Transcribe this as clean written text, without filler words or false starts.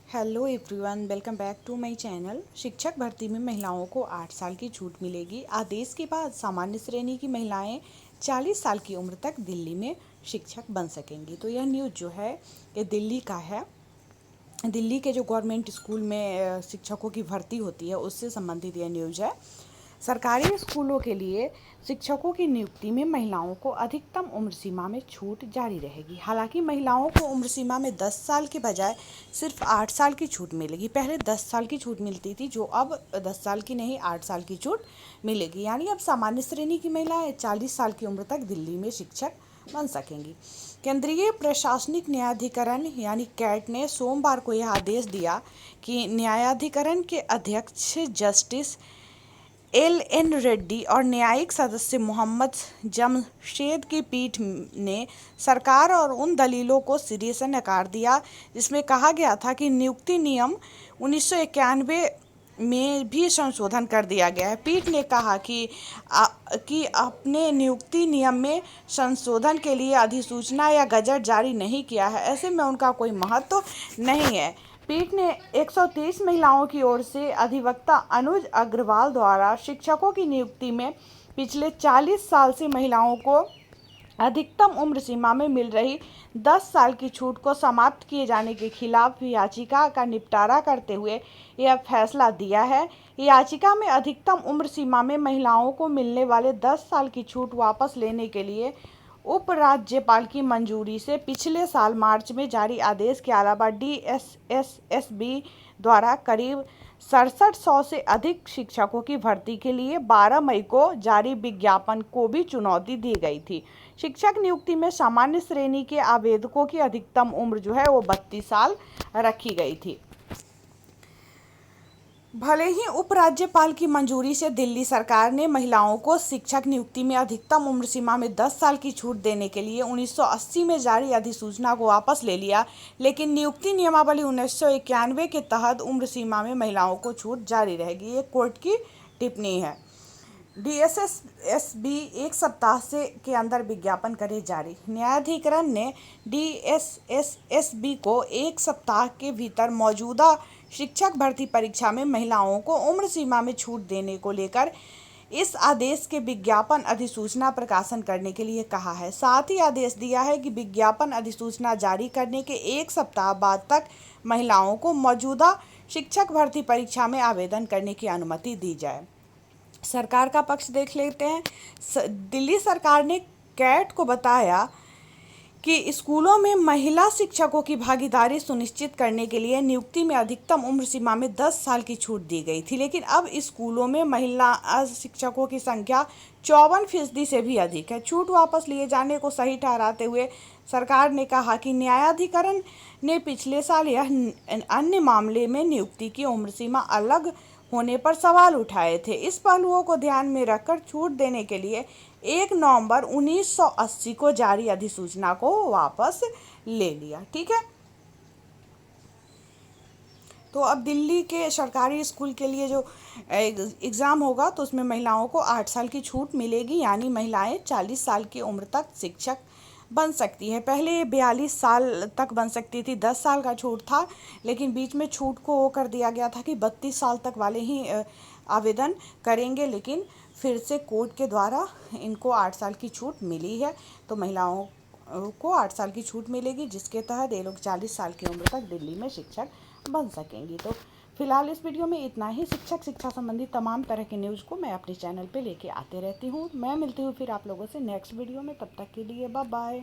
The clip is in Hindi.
Hello everyone, welcome back to my channel. शिक्षक भर्ती में महिलाओं को 8 साल की छूट मिलेगी। आदेश के बाद सामान्य श्रेणी की महिलाएं 40 साल की उम्र तक दिल्ली में शिक्षक बन सकेंगी। तो यह न्यूज़ जो है ये दिल्ली का है। दिल्ली के जो गवर्नमेंट स्कूल में शिक्षकों की भर्ती होती है उससे संबंधित यह न्यूज़ है। सरकारी स्कूलों के लिए शिक्षकों की नियुक्ति में महिलाओं को अधिकतम उम्र सीमा में छूट जारी रहेगी। हालांकि महिलाओं को उम्र सीमा में 10 साल के बजाय सिर्फ 8 साल की छूट मिलेगी। पहले 10 साल की छूट मिलती थी, जो अब 10 साल की नहीं 8 साल की छूट मिलेगी। यानी अब सामान्य श्रेणी की महिलाएं 40 साल की उम्र तक दिल्ली में शिक्षक बन सकेंगी। केंद्रीय प्रशासनिक न्यायाधिकरण यानी कैट ने सोमवार को यह आदेश दिया कि न्यायाधिकरण के अध्यक्ष जस्टिस एल.एन. रेड्डी और न्यायिक सदस्य मोहम्मद जमशेद की पीठ ने सरकार और उन दलीलों को सिरे से नकार दिया जिसमें कहा गया था कि नियुक्ति नियम 1991 में भी संशोधन कर दिया गया है। पीठ ने कहा कि अपने नियुक्ति नियम में संशोधन के लिए अधिसूचना या गजट जारी नहीं किया है, ऐसे में उनका कोई महत्व नहीं है। पीठ ने 130 महिलाओं की ओर से अधिवक्ता अनुज अग्रवाल द्वारा शिक्षकों की नियुक्ति में पिछले 40 साल से महिलाओं को अधिकतम उम्र सीमा में मिल रही 10 साल की छूट को समाप्त किए जाने के खिलाफ याचिका का निपटारा करते हुए यह फैसला दिया है। याचिका में अधिकतम उम्र सीमा में महिलाओं को मिलने वाले 10 साल की छूट वापस लेने के लिए उपराज्यपाल की मंजूरी से पिछले साल मार्च में जारी आदेश के अलावा DSSSB द्वारा करीब 6700 से अधिक शिक्षकों की भर्ती के लिए 12 मई को जारी विज्ञापन को भी चुनौती दी गई थी। शिक्षक नियुक्ति में सामान्य श्रेणी के आवेदकों की अधिकतम उम्र जो है वो 32 साल रखी गई थी। भले ही उपराज्यपाल की मंजूरी से दिल्ली सरकार ने महिलाओं को शिक्षक नियुक्ति में अधिकतम उम्र सीमा में 10 साल की छूट देने के लिए 1980 में जारी अधिसूचना को वापस ले लिया, लेकिन नियुक्ति नियमावली 1991 के तहत उम्र सीमा में महिलाओं को छूट जारी रहेगी। ये कोर्ट की टिप्पणी है। DSSSB एक सप्ताह के अंदर विज्ञापन करे जारी। न्यायाधिकरण ने DSSSB को एक सप्ताह के भीतर मौजूदा शिक्षक भर्ती परीक्षा में महिलाओं को उम्र सीमा में छूट देने को लेकर इस आदेश के विज्ञापन अधिसूचना प्रकाशन करने के लिए कहा है। साथ ही आदेश दिया है कि विज्ञापन अधिसूचना जारी करने के एक सप्ताह बाद तक महिलाओं को मौजूदा शिक्षक भर्ती परीक्षा में आवेदन करने की अनुमति दी जाए। सरकार का पक्ष देख लेते हैं। दिल्ली सरकार ने कैट को बताया कि स्कूलों में महिला शिक्षकों की भागीदारी सुनिश्चित करने के लिए नियुक्ति में अधिकतम उम्र सीमा में 10 साल की छूट दी गई थी, लेकिन अब स्कूलों में महिला शिक्षकों की संख्या 54% से भी अधिक है। छूट वापस लिए जाने को सही ठहराते हुए सरकार ने कहा कि न्यायाधिकरण ने पिछले साल यह अन्य मामले में नियुक्ति की उम्र सीमा अलग होने पर सवाल उठाए थे। इस पहलुओं को ध्यान में रखकर छूट देने के लिए 1 नवंबर 1980 को जारी अधिसूचना को वापस ले लिया। ठीक है, तो अब दिल्ली के सरकारी स्कूल के लिए जो एग्ज़ाम होगा तो उसमें महिलाओं को 8 साल की छूट मिलेगी, यानी महिलाएं 40 साल की उम्र तक शिक्षक बन सकती है। पहले ये 42 साल तक बन सकती थी, 10 साल का छूट था, लेकिन बीच में छूट को वो कर दिया गया था कि 32 साल तक वाले ही आवेदन करेंगे, लेकिन फिर से कोर्ट के द्वारा इनको 8 साल की छूट मिली है। तो महिलाओं को 8 साल की छूट मिलेगी, जिसके तहत ये लोग 40 साल की उम्र तक दिल्ली में शिक्षक बन सकेंगी। तो फिलहाल इस वीडियो में इतना ही। शिक्षा संबंधी तमाम तरह की न्यूज़ को मैं अपने चैनल पे लेके आते रहती हूँ। मैं मिलती हूँ फिर आप लोगों से नेक्स्ट वीडियो में। तब तक के लिए बाय बाय।